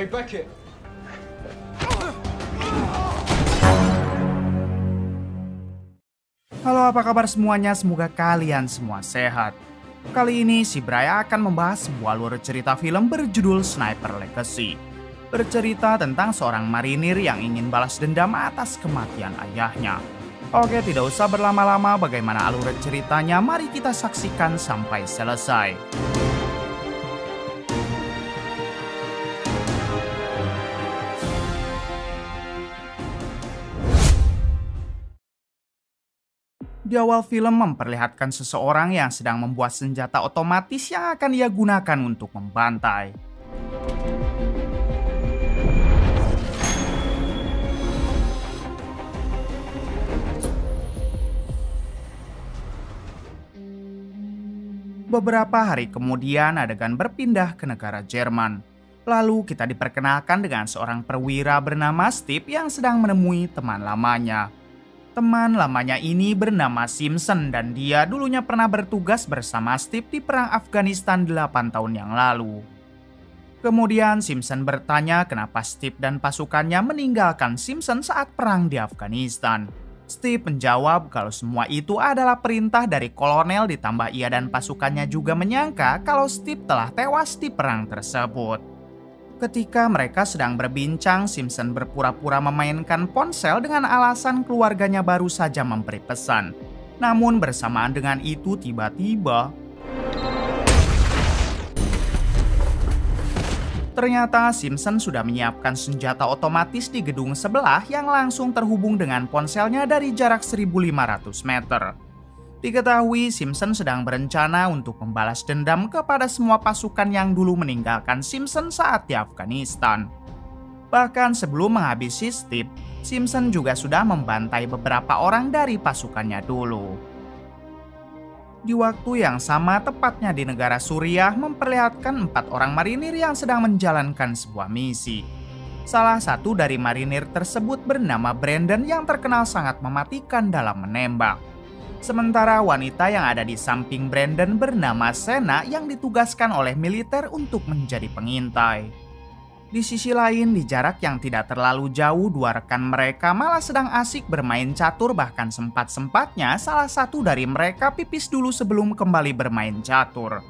Hey Beckett. Halo, apa kabar semuanya? Semoga kalian semua sehat. Kali ini si Bray akan membahas sebuah alur cerita film berjudul Sniper Legacy. Bercerita tentang seorang marinir yang ingin balas dendam atas kematian ayahnya. Oke, tidak usah berlama-lama, bagaimana alur ceritanya? Mari kita saksikan sampai selesai. Di awal film memperlihatkan seseorang yang sedang membuat senjata otomatis yang akan ia gunakan untuk membantai. Beberapa hari kemudian adegan berpindah ke negara Jerman. Lalu kita diperkenalkan dengan seorang perwira bernama Steve yang sedang menemui teman lamanya. Teman lamanya ini bernama Simpson dan dia dulunya pernah bertugas bersama Steve di perang Afghanistan 8 tahun yang lalu. Kemudian Simpson bertanya kenapa Steve dan pasukannya meninggalkan Simpson saat perang di Afghanistan. Steve menjawab kalau semua itu adalah perintah dari kolonel, ditambah ia dan pasukannya juga menyangka kalau Steve telah tewas di perang tersebut. Ketika mereka sedang berbincang, Simpson berpura-pura memainkan ponsel dengan alasan keluarganya baru saja memberi pesan. Namun bersamaan dengan itu tiba-tiba ternyata Simpson sudah menyiapkan senjata otomatis di gedung sebelah yang langsung terhubung dengan ponselnya dari jarak 1.500 meter. Diketahui Simpson sedang berencana untuk membalas dendam kepada semua pasukan yang dulu meninggalkan Simpson saat di Afghanistan. Bahkan sebelum menghabisi Steve, Simpson juga sudah membantai beberapa orang dari pasukannya dulu. Di waktu yang sama, tepatnya di negara Suriah, memperlihatkan 4 orang marinir yang sedang menjalankan sebuah misi. Salah satu dari marinir tersebut bernama Brandon yang terkenal sangat mematikan dalam menembak. Sementara wanita yang ada di samping Brandon bernama Sena yang ditugaskan oleh militer untuk menjadi pengintai. Di sisi lain, di jarak yang tidak terlalu jauh, 2 rekan mereka malah sedang asik bermain catur, bahkan sempat-sempatnya salah satu dari mereka pipis dulu sebelum kembali bermain catur.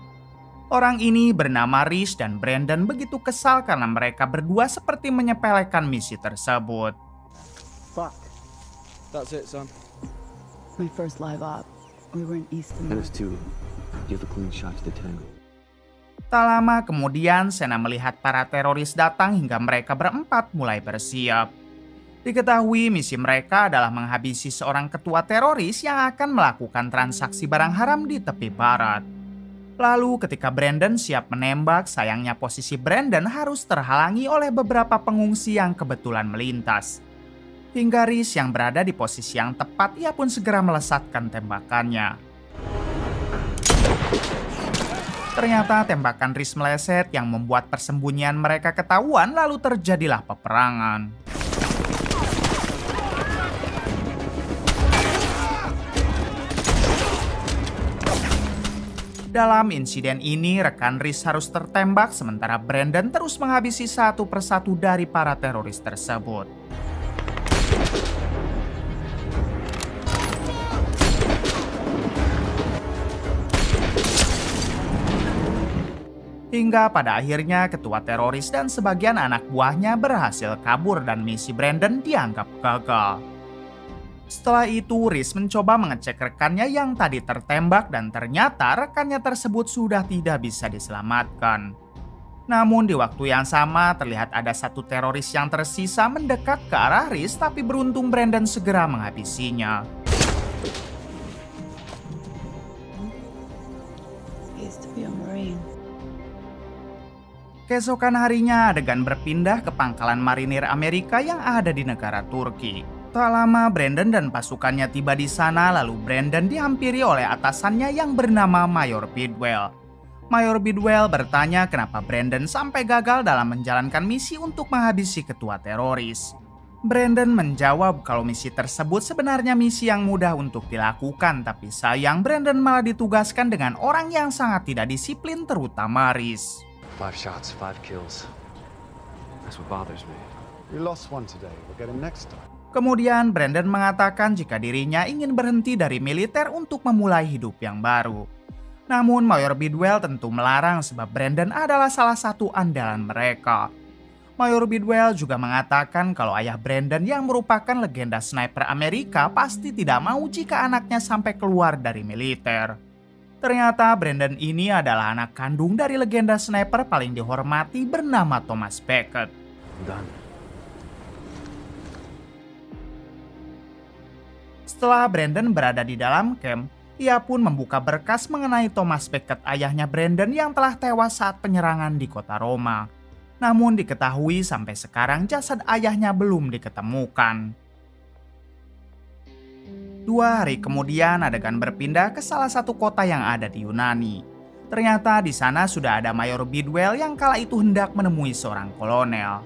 Orang ini bernama Rhys dan Brandon begitu kesal karena mereka berdua seperti menyepelekan misi tersebut. Fuck. That's it, son. My first live op. We were in East And it's 2. You have a clean shot to the tango. Tak lama kemudian, Sena melihat para teroris datang hingga mereka berempat mulai bersiap. Diketahui misi mereka adalah menghabisi seorang ketua teroris yang akan melakukan transaksi barang haram di tepi barat. Lalu ketika Brandon siap menembak, sayangnya posisi Brandon harus terhalangi oleh beberapa pengungsi yang kebetulan melintas. Hingga Rhys yang berada di posisi yang tepat, ia pun segera melesatkan tembakannya. Ternyata tembakan Rhys meleset yang membuat persembunyian mereka ketahuan, lalu terjadilah peperangan. Dalam insiden ini, rekan Rhys harus tertembak sementara Brandon terus menghabisi satu persatu dari para teroris tersebut. Hingga pada akhirnya ketua teroris dan sebagian anak buahnya berhasil kabur dan misi Brandon dianggap gagal. Setelah itu, Rhys mencoba mengecek rekannya yang tadi tertembak dan ternyata rekannya tersebut sudah tidak bisa diselamatkan. Namun di waktu yang sama terlihat ada satu teroris yang tersisa mendekat ke arah Rhys, tapi beruntung Brandon segera menghabisinya. Keesokan harinya adegan berpindah ke pangkalan marinir Amerika yang ada di negara Turki. Tak lama Brandon dan pasukannya tiba di sana, lalu Brandon dihampiri oleh atasannya yang bernama Mayor Bidwell. Mayor Bidwell bertanya kenapa Brandon sampai gagal dalam menjalankan misi untuk menghabisi ketua teroris. Brandon menjawab kalau misi tersebut sebenarnya misi yang mudah untuk dilakukan, tapi sayang Brandon malah ditugaskan dengan orang yang sangat tidak disiplin, terutama Rhys. 5 shots, 5 kills. That's what bothers me. We lost one today. We'll get him next time. Kemudian Brandon mengatakan jika dirinya ingin berhenti dari militer untuk memulai hidup yang baru. Namun Mayor Bidwell tentu melarang sebab Brandon adalah salah satu andalan mereka. Mayor Bidwell juga mengatakan kalau ayah Brandon yang merupakan legenda sniper Amerika pasti tidak mau jika anaknya sampai keluar dari militer. Ternyata Brandon ini adalah anak kandung dari legenda sniper paling dihormati bernama Thomas Beckett. Done. Setelah Brandon berada di dalam camp, ia pun membuka berkas mengenai Thomas Beckett, ayahnya Brandon yang telah tewas saat penyerangan di kota Roma. Namun diketahui sampai sekarang jasad ayahnya belum diketemukan. 2 hari kemudian adegan berpindah ke salah satu kota yang ada di Yunani. Ternyata di sana sudah ada Mayor Bidwell yang kala itu hendak menemui seorang kolonel.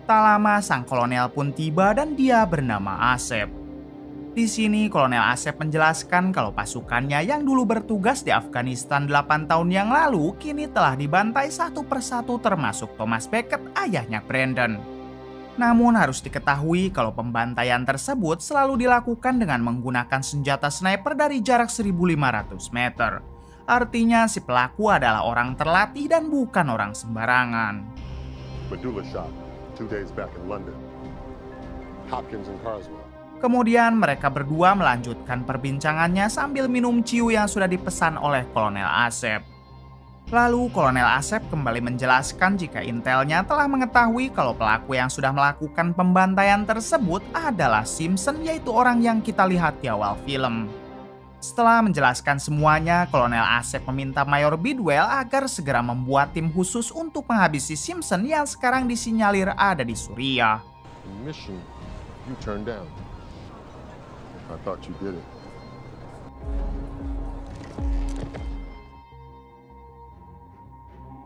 Tak lama sang kolonel pun tiba dan dia bernama Asep. Di sini Kolonel Asep menjelaskan kalau pasukannya yang dulu bertugas di Afghanistan 8 tahun yang lalu kini telah dibantai satu persatu termasuk Thomas Beckett, ayahnya Brandon. Namun harus diketahui kalau pembantaian tersebut selalu dilakukan dengan menggunakan senjata sniper dari jarak 1.500 meter. Artinya si pelaku adalah orang terlatih dan bukan orang sembarangan. Medulla shot 2 days back in London. Hopkins and Carswell. Kemudian mereka berdua melanjutkan perbincangannya sambil minum ciu yang sudah dipesan oleh Kolonel Asep. Lalu Kolonel Asep kembali menjelaskan jika intelnya telah mengetahui kalau pelaku yang sudah melakukan pembantaian tersebut adalah Simpson, yaitu orang yang kita lihat di awal film. Setelah menjelaskan semuanya, Kolonel Asep meminta Mayor Bidwell agar segera membuat tim khusus untuk menghabisi Simpson yang sekarang disinyalir ada di Suriah. Mission you turned down. I thought you did it.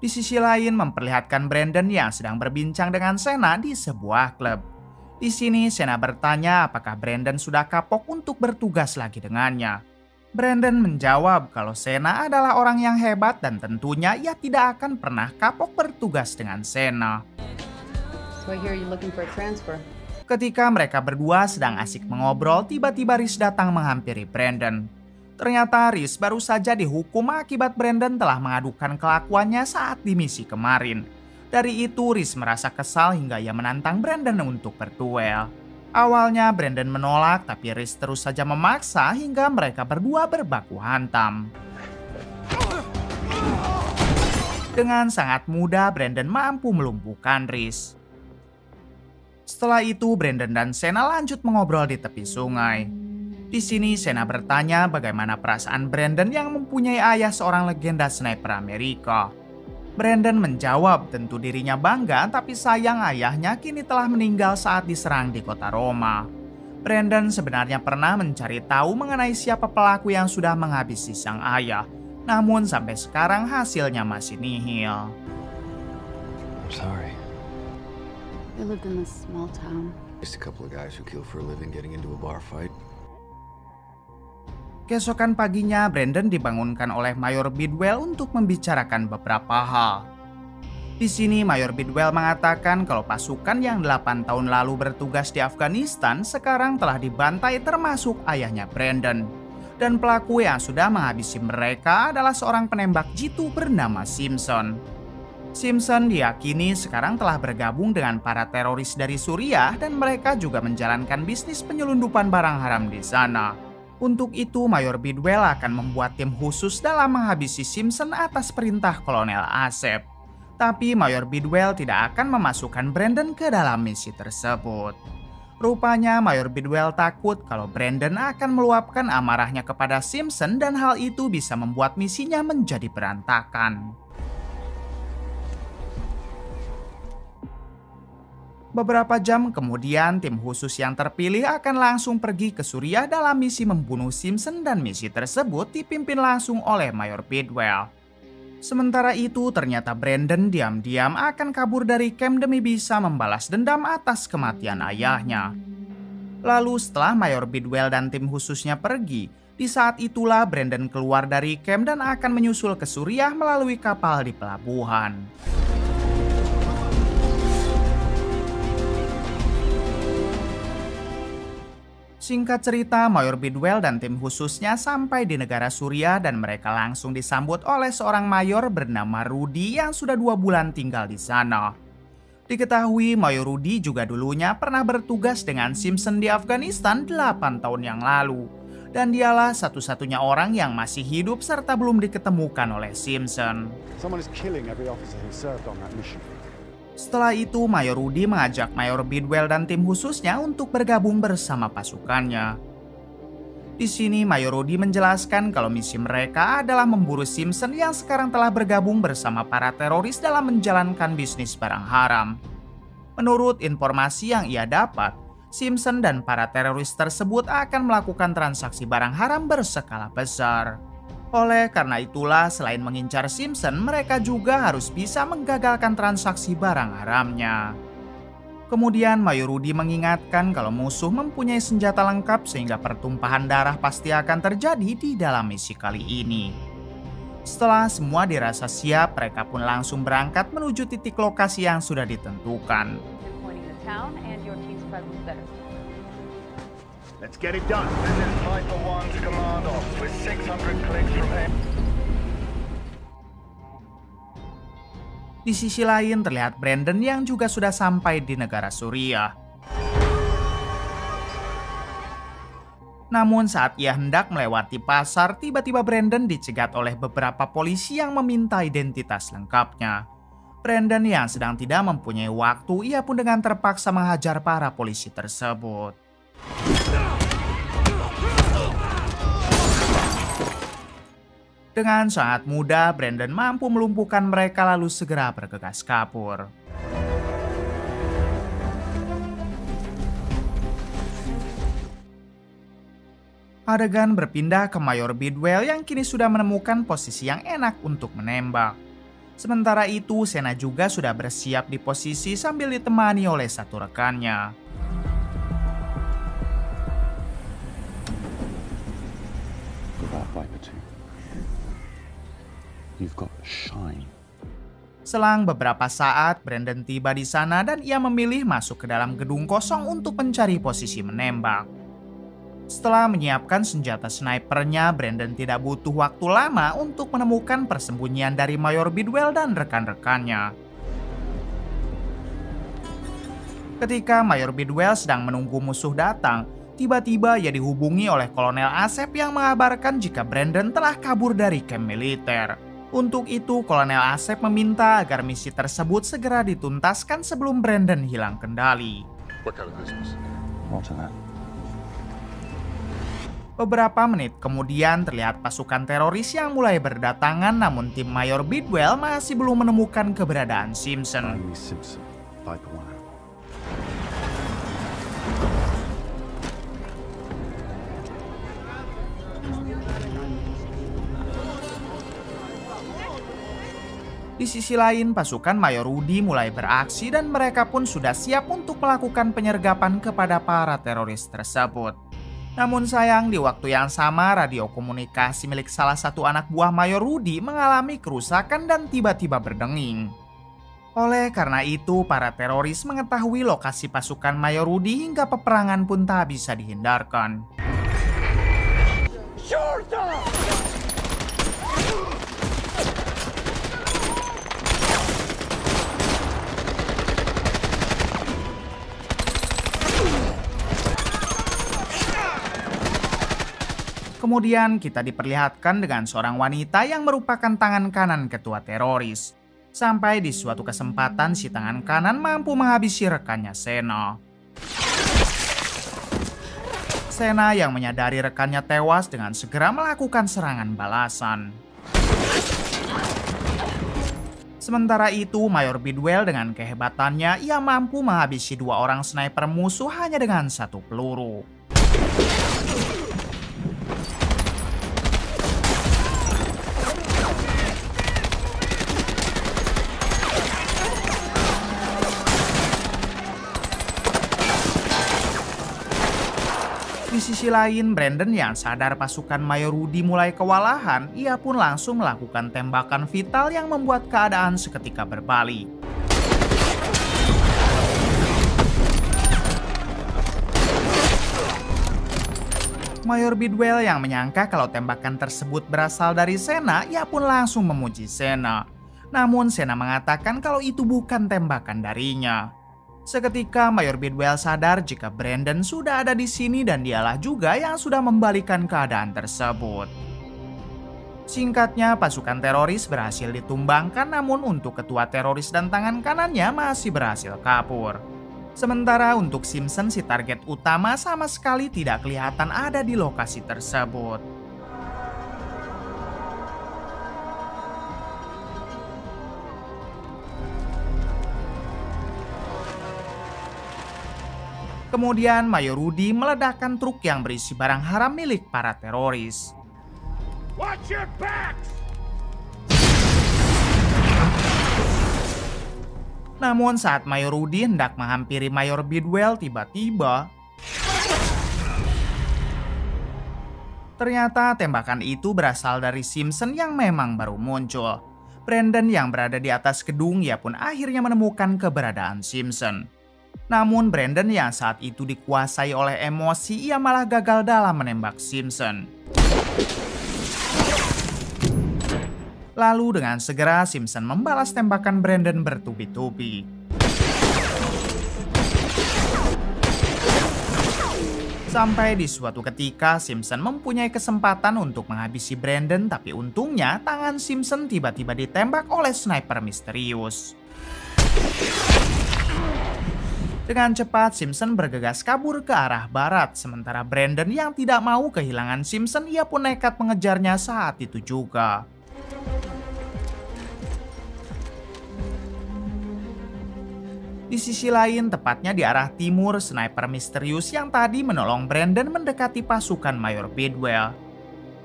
Di sisi lain memperlihatkan Brandon yang sedang berbincang dengan Sena di sebuah klub. Di sini Sena bertanya apakah Brandon sudah kapok untuk bertugas lagi dengannya. Brandon menjawab kalau Sena adalah orang yang hebat dan tentunya ia tidak akan pernah kapok bertugas dengan Sena. So I hear you're looking for a transfer. Ketika mereka berdua sedang asik mengobrol, tiba-tiba Rhys datang menghampiri Brandon. Ternyata Rhys baru saja dihukum akibat Brandon telah mengadukan kelakuannya saat di misi kemarin. Dari itu Rhys merasa kesal hingga ia menantang Brandon untuk berduel. Awalnya Brandon menolak, tapi Rhys terus saja memaksa hingga mereka berdua berbaku hantam. Dengan sangat mudah Brandon mampu melumpuhkan Rhys. Setelah itu Brandon dan Sena lanjut mengobrol di tepi sungai. Di sini Sena bertanya bagaimana perasaan Brandon yang mempunyai ayah seorang legenda sniper Amerika. Brandon menjawab tentu dirinya bangga, tapi sayang ayahnya kini telah meninggal saat diserang di kota Roma. Brandon sebenarnya pernah mencari tahu mengenai siapa pelaku yang sudah menghabisi sang ayah. Namun sampai sekarang hasilnya masih nihil. I'm sorry. We lived in this small town. Just a couple of guys who kill for a living getting into a bar fight. Keesokan paginya, Brandon dibangunkan oleh Mayor Bidwell untuk membicarakan beberapa hal. Di sini Mayor Bidwell mengatakan kalau pasukan yang 8 tahun lalu bertugas di Afghanistan sekarang telah dibantai termasuk ayahnya Brandon. Dan pelaku yang sudah menghabisi mereka adalah seorang penembak jitu bernama Simpson. Simpson diyakini sekarang telah bergabung dengan para teroris dari Suriah dan mereka juga menjalankan bisnis penyelundupan barang haram di sana. Untuk itu Mayor Bidwell akan membuat tim khusus dalam menghabisi Simpson atas perintah Kolonel Asep. Tapi Mayor Bidwell tidak akan memasukkan Brandon ke dalam misi tersebut. Rupanya Mayor Bidwell takut kalau Brandon akan meluapkan amarahnya kepada Simpson dan hal itu bisa membuat misinya menjadi berantakan. Beberapa jam kemudian, tim khusus yang terpilih akan langsung pergi ke Suriah dalam misi membunuh Simpson dan misi tersebut dipimpin langsung oleh Mayor Bidwell. Sementara itu, ternyata Brandon diam-diam akan kabur dari camp demi bisa membalas dendam atas kematian ayahnya. Lalu setelah Mayor Bidwell dan tim khususnya pergi, di saat itulah Brandon keluar dari camp dan akan menyusul ke Suriah melalui kapal di pelabuhan. Singkat cerita, Mayor Bidwell dan tim khususnya sampai di negara Suriah dan mereka langsung disambut oleh seorang mayor bernama Rudy yang sudah 2 bulan tinggal di sana. Diketahui Mayor Rudy juga dulunya pernah bertugas dengan Simpson di Afghanistan 8 tahun yang lalu. Dan dialah satu-satunya orang yang masih hidup serta belum diketemukan oleh Simpson. Someone is killing every officer who served on that mission. Setelah itu, Mayor Rudy mengajak Mayor Bidwell dan tim khususnya untuk bergabung bersama pasukannya. Di sini, Mayor Rudy menjelaskan kalau misi mereka adalah memburu Simpson yang sekarang telah bergabung bersama para teroris dalam menjalankan bisnis barang haram. Menurut informasi yang ia dapat, Simpson dan para teroris tersebut akan melakukan transaksi barang haram berskala besar. Oleh karena itulah, selain mengincar Simpson, mereka juga harus bisa menggagalkan transaksi barang haramnya. Kemudian Mayor Rudy mengingatkan kalau musuh mempunyai senjata lengkap sehingga pertumpahan darah pasti akan terjadi di dalam misi kali ini. Setelah semua dirasa siap, mereka pun langsung berangkat menuju titik lokasi yang sudah ditentukan. Let's get it done. This is Viper 1's command off with 600 clicks from him. Di sisi lain terlihat Brandon yang juga sudah sampai di negara Suriah. Namun saat ia hendak melewati pasar, tiba-tiba Brandon dicegat oleh beberapa polisi yang meminta identitas lengkapnya. Brandon yang sedang tidak mempunyai waktu, ia pun dengan terpaksa menghajar para polisi tersebut. Dengan sangat mudah, Brandon mampu melumpuhkan mereka lalu segera bergegas kabur. Adegan berpindah ke Mayor Bidwell yang kini sudah menemukan posisi yang enak untuk menembak. Sementara itu, Sena juga sudah bersiap di posisi sambil ditemani oleh satu rekannya. You've got shine. Selang beberapa saat, Brandon tiba di sana dan ia memilih masuk ke dalam gedung kosong untuk mencari posisi menembak. Setelah menyiapkan senjata snipernya, Brandon tidak butuh waktu lama untuk menemukan persembunyian dari Mayor Bidwell dan rekan-rekannya. Ketika Mayor Bidwell sedang menunggu musuh datang, tiba-tiba ia dihubungi oleh Kolonel Asep yang mengabarkan jika Brandon telah kabur dari kamp militer. Untuk itu, Kolonel Asep meminta agar misi tersebut segera dituntaskan sebelum Brandon hilang kendali. What kind of business? Roger that. Beberapa menit kemudian terlihat pasukan teroris yang mulai berdatangan, namun tim Mayor Bidwell masih belum menemukan keberadaan Simpson. Find me Simpson, Viper 1 out. Di sisi lain, pasukan Mayor Rudy mulai beraksi dan mereka pun sudah siap untuk melakukan penyergapan kepada para teroris tersebut. Namun sayang, di waktu yang sama, radio komunikasi milik salah satu anak buah Mayor Rudy mengalami kerusakan dan tiba-tiba berdenging. Oleh karena itu, para teroris mengetahui lokasi pasukan Mayor Rudy hingga peperangan pun tak bisa dihindarkan. Kemudian kita diperlihatkan dengan seorang wanita yang merupakan tangan kanan ketua teroris. Sampai di suatu kesempatan si tangan kanan mampu menghabisi rekannya Sena. Sena yang menyadari rekannya tewas dengan segera melakukan serangan balasan. Sementara itu, Mayor Bidwell dengan kehebatannya ia mampu menghabisi 2 orang sniper musuh hanya dengan 1 peluru. Di sisi lain, Brandon yang sadar pasukan Mayor Rudy mulai kewalahan, ia pun langsung melakukan tembakan vital yang membuat keadaan seketika berbalik. Mayor Bidwell yang menyangka kalau tembakan tersebut berasal dari Sena, ia pun langsung memuji Sena. Namun Sena mengatakan kalau itu bukan tembakan darinya. Seketika Mayor Bidwell sadar jika Brandon sudah ada di sini dan dialah juga yang sudah membalikan keadaan tersebut. Singkatnya, pasukan teroris berhasil ditumbangkan, namun untuk ketua teroris dan tangan kanannya masih berhasil kabur. Sementara untuk Simpson, si target utama, sama sekali tidak kelihatan ada di lokasi tersebut. Kemudian Mayor Rudy meledakkan truk yang berisi barang haram milik para teroris. Watch your backs! Namun saat Mayor Rudy hendak menghampiri Mayor Bidwell, tiba-tiba ternyata tembakan itu berasal dari Simpson yang memang baru muncul. Brandon yang berada di atas gedung, ia pun akhirnya menemukan keberadaan Simpson. Namun Brandon yang saat itu dikuasai oleh emosi, ia malah gagal dalam menembak Simpson. Lalu dengan segera Simpson membalas tembakan Brandon bertubi-tubi. Sampai di suatu ketika Simpson mempunyai kesempatan untuk menghabisi Brandon, tapi untungnya tangan Simpson tiba-tiba ditembak oleh sniper misterius. Dengan cepat Simpson bergegas kabur ke arah barat, sementara Brandon yang tidak mau kehilangan Simpson, ia pun nekat mengejarnya saat itu juga. Di sisi lain, tepatnya di arah timur, sniper misterius yang tadi menolong Brandon mendekati pasukan Mayor Bidwell.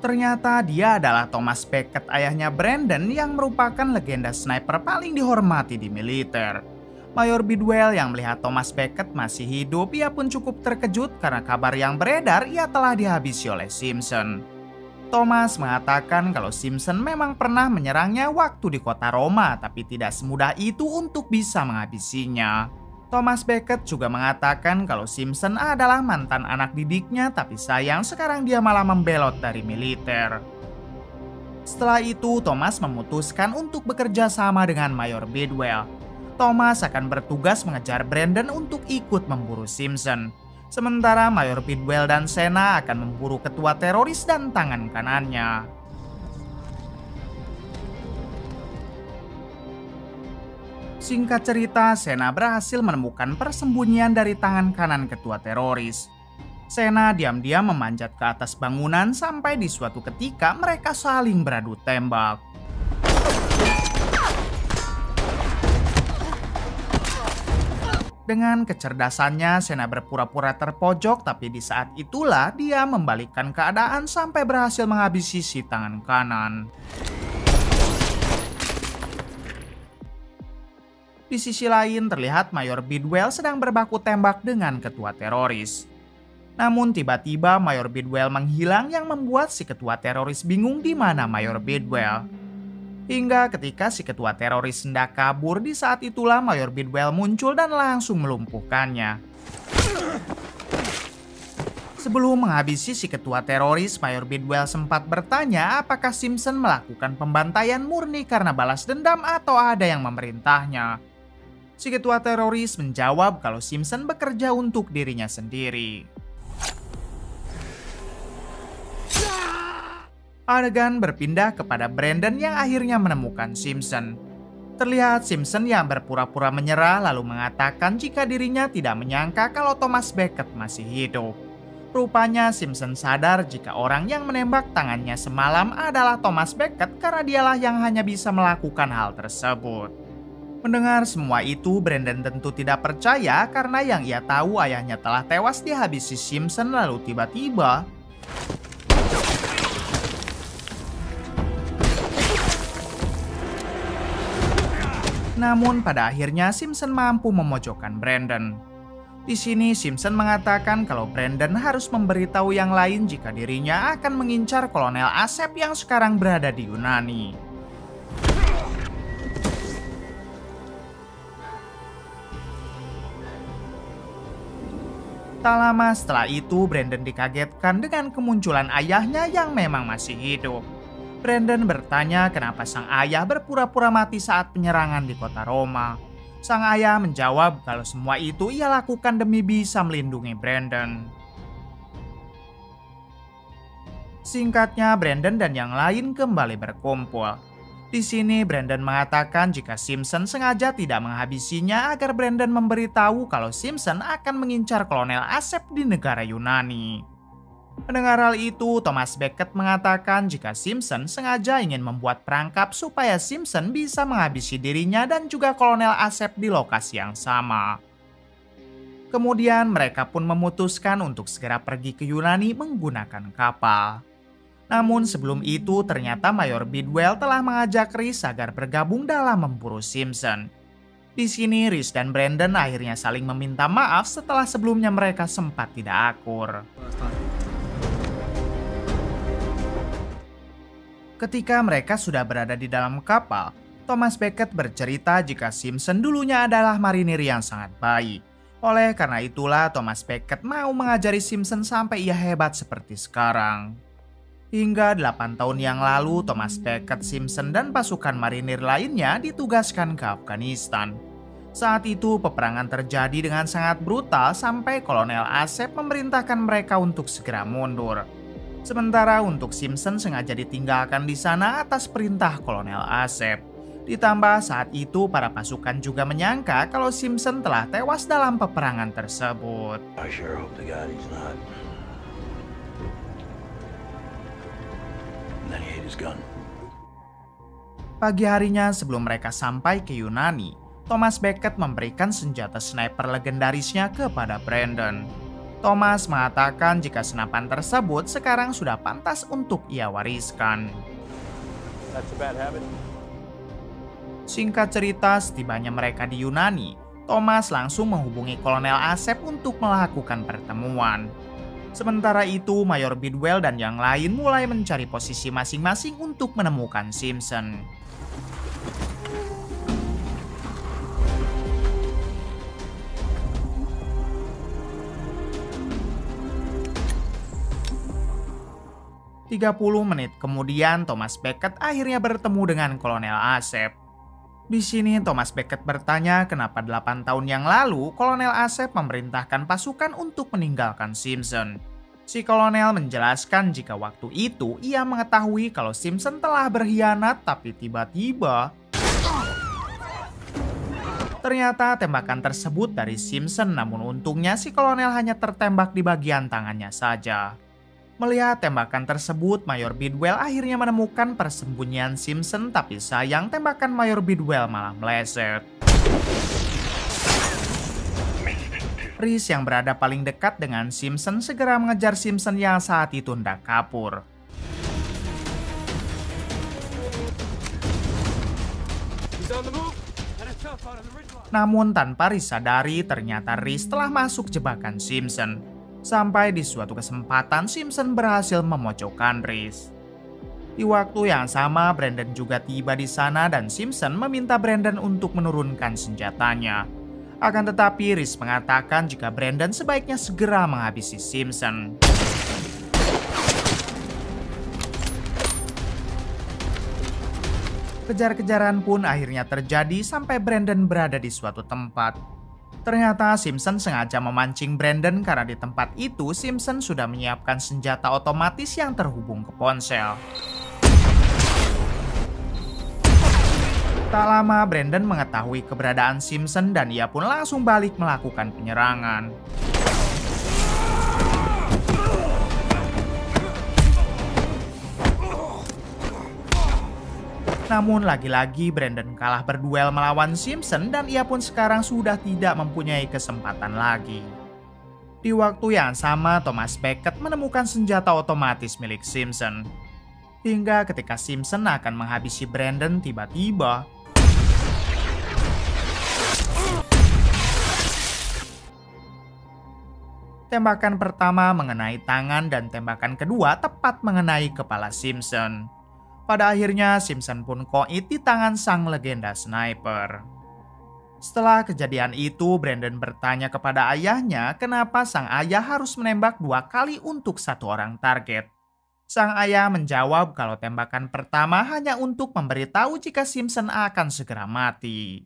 Ternyata dia adalah Thomas Beckett, ayahnya Brandon, yang merupakan legenda sniper paling dihormati di militer. Mayor Bidwell yang melihat Thomas Beckett masih hidup, ia pun cukup terkejut karena kabar yang beredar ia telah dihabisi oleh Simpson. Thomas mengatakan kalau Simpson memang pernah menyerangnya waktu di kota Roma, tapi tidak semudah itu untuk bisa menghabisinya. Thomas Beckett juga mengatakan kalau Simpson adalah mantan anak didiknya, tapi sayang sekarang dia malah membelot dari militer. Setelah itu, Thomas memutuskan untuk bekerja sama dengan Mayor Bidwell. Thomas akan bertugas mengejar Brandon untuk ikut memburu Simpson. Sementara Mayor Bidwell dan Sena akan memburu ketua teroris dan tangan kanannya. Singkat cerita, Sena berhasil menemukan persembunyian dari tangan kanan ketua teroris. Sena diam-diam memanjat ke atas bangunan sampai di suatu ketika mereka saling beradu tembak. Dengan kecerdasannya, Sena berpura-pura terpojok, tapi di saat itulah dia membalikkan keadaan sampai berhasil menghabisi si tangan kanan. Di sisi lain, terlihat Mayor Bidwell sedang berbaku tembak dengan ketua teroris. Namun tiba-tiba Mayor Bidwell menghilang yang membuat si ketua teroris bingung di mana Mayor Bidwell. Hingga ketika si ketua teroris hendak kabur, di saat itulah Mayor Bidwell muncul dan langsung melumpuhkannya. Sebelum menghabisi si ketua teroris, Mayor Bidwell sempat bertanya apakah Simpson melakukan pembantaian murni karena balas dendam atau ada yang memerintahnya. Si ketua teroris menjawab kalau Simpson bekerja untuk dirinya sendiri. Adegan berpindah kepada Brandon yang akhirnya menemukan Simpson. Terlihat Simpson yang berpura-pura menyerah lalu mengatakan jika dirinya tidak menyangka kalau Thomas Beckett masih hidup. Rupanya Simpson sadar jika orang yang menembak tangannya semalam adalah Thomas Beckett karena dialah yang hanya bisa melakukan hal tersebut. Mendengar semua itu, Brandon tentu tidak percaya karena yang ia tahu ayahnya telah tewas dihabisi Simpson. Lalu tiba-tiba namun pada akhirnya Simpson mampu memojokkan Brandon. Di sini Simpson mengatakan kalau Brandon harus memberitahu yang lain jika dirinya akan mengincar Kolonel Asep yang sekarang berada di Yunani. Tak lama setelah itu, Brandon dikagetkan dengan kemunculan ayahnya yang memang masih hidup. Brandon bertanya kenapa sang ayah berpura-pura mati saat penyerangan di kota Roma. Sang ayah menjawab kalau semua itu ia lakukan demi bisa melindungi Brandon. Singkatnya, Brandon dan yang lain kembali berkumpul. Di sini Brandon mengatakan jika Simpson sengaja tidak menghabisinya agar Brandon memberitahu kalau Simpson akan mengincar kolonel Asep di negara Yunani. Mendengar hal itu, Thomas Becket mengatakan jika Simpson sengaja ingin membuat perangkap supaya Simpson bisa menghabisi dirinya dan juga kolonel Asep di lokasi yang sama. Kemudian mereka pun memutuskan untuk segera pergi ke Yunani menggunakan kapal. Namun sebelum itu ternyata Mayor Bidwell telah mengajak Rhys agar bergabung dalam memburu Simpson. Di sini Rhys dan Brandon akhirnya saling meminta maaf setelah sebelumnya mereka sempat tidak akur. Ketika mereka sudah berada di dalam kapal, Thomas Becket bercerita jika Simpson dulunya adalah marinir yang sangat baik. Oleh karena itulah Thomas Becket mau mengajari Simpson sampai ia hebat seperti sekarang. Hingga 8 tahun yang lalu, Thomas Becket, Simpson, dan pasukan marinir lainnya ditugaskan ke Afghanistan. Saat itu peperangan terjadi dengan sangat brutal sampai Kolonel Asep memerintahkan mereka untuk segera mundur. Sementara untuk Simpson sengaja ditinggalkan di sana atas perintah Kolonel Asep. Ditambah saat itu para pasukan juga menyangka kalau Simpson telah tewas dalam peperangan tersebut. I sure hope to God he's not. And then he ate his gun. Pagi harinya sebelum mereka sampai ke Yunani, Thomas Becket memberikan senjata sniper legendarisnya kepada Brandon. Thomas mengatakan jika senapan tersebut sekarang sudah pantas untuk ia wariskan. That's a bad habit. Singkat cerita, setibanya mereka di Yunani, Thomas langsung menghubungi Kolonel Asep untuk melakukan pertemuan. Sementara itu, Mayor Bidwell dan yang lain mulai mencari posisi masing-masing untuk menemukan Simpson. "30 menit kemudian, Thomas Becket akhirnya bertemu dengan Kolonel Asep. Di sini Thomas Becket bertanya kenapa 8 tahun yang lalu Kolonel Asep memerintahkan pasukan untuk meninggalkan Simpson. Si kolonel menjelaskan jika waktu itu ia mengetahui kalau Simpson telah berkhianat, tapi tiba-tiba ternyata tembakan tersebut dari Simpson, namun untungnya si kolonel hanya tertembak di bagian tangannya saja. Melihat tembakan tersebut, Mayor Bidwell akhirnya menemukan persembunyian Simpson, tapi sayang tembakan Mayor Bidwell malah meleset. Rhys yang berada paling dekat dengan Simpson segera mengejar Simpson yang saat itu hendak kabur. Namun tanpa Rhys sadari, ternyata Rhys telah masuk jebakan Simpson. Sampai di suatu kesempatan Simpson berhasil memojokkan Rhys. Di waktu yang sama, Brandon juga tiba di sana dan Simpson meminta Brandon untuk menurunkan senjatanya. Akan tetapi Rhys mengatakan jika Brandon sebaiknya segera menghabisi Simpson. Kejar-kejaran pun akhirnya terjadi sampai Brandon berada di suatu tempat. Ternyata Simpson sengaja memancing Brandon karena di tempat itu Simpson sudah menyiapkan senjata otomatis yang terhubung ke ponsel. Tak lama Brandon mengetahui keberadaan Simpson dan ia pun langsung balik melakukan penyerangan. Namun lagi-lagi Brandon kalah berduel melawan Simpson dan ia pun sekarang sudah tidak mempunyai kesempatan lagi. Di waktu yang sama, Thomas Becket menemukan senjata otomatis milik Simpson. Hingga ketika Simpson akan menghabisi Brandon, tiba-tiba tembakan pertama mengenai tangan dan tembakan kedua tepat mengenai kepala Simpson. Pada akhirnya Simpson pun koit di tangan sang legenda sniper. Setelah kejadian itu, Brandon bertanya kepada ayahnya kenapa sang ayah harus menembak 2 kali untuk 1 orang target. Sang ayah menjawab kalau tembakan pertama hanya untuk memberitahu jika Simpson akan segera mati.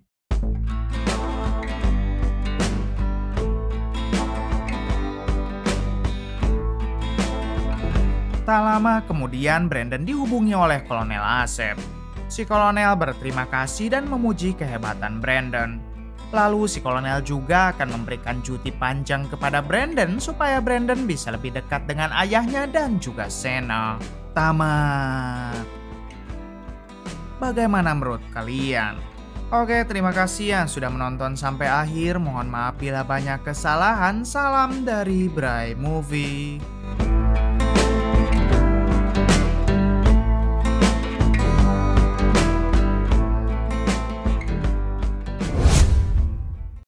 Tak lama kemudian Brandon dihubungi oleh Kolonel Asep. Si kolonel berterima kasih dan memuji kehebatan Brandon. Lalu si kolonel juga akan memberikan cuti panjang kepada Brandon supaya Brandon bisa lebih dekat dengan ayahnya dan juga Sena. Tamat. Bagaimana menurut kalian? Oke, terima kasih yang sudah menonton sampai akhir. Mohon maaf bila banyak kesalahan. Salam dari Bray Movie.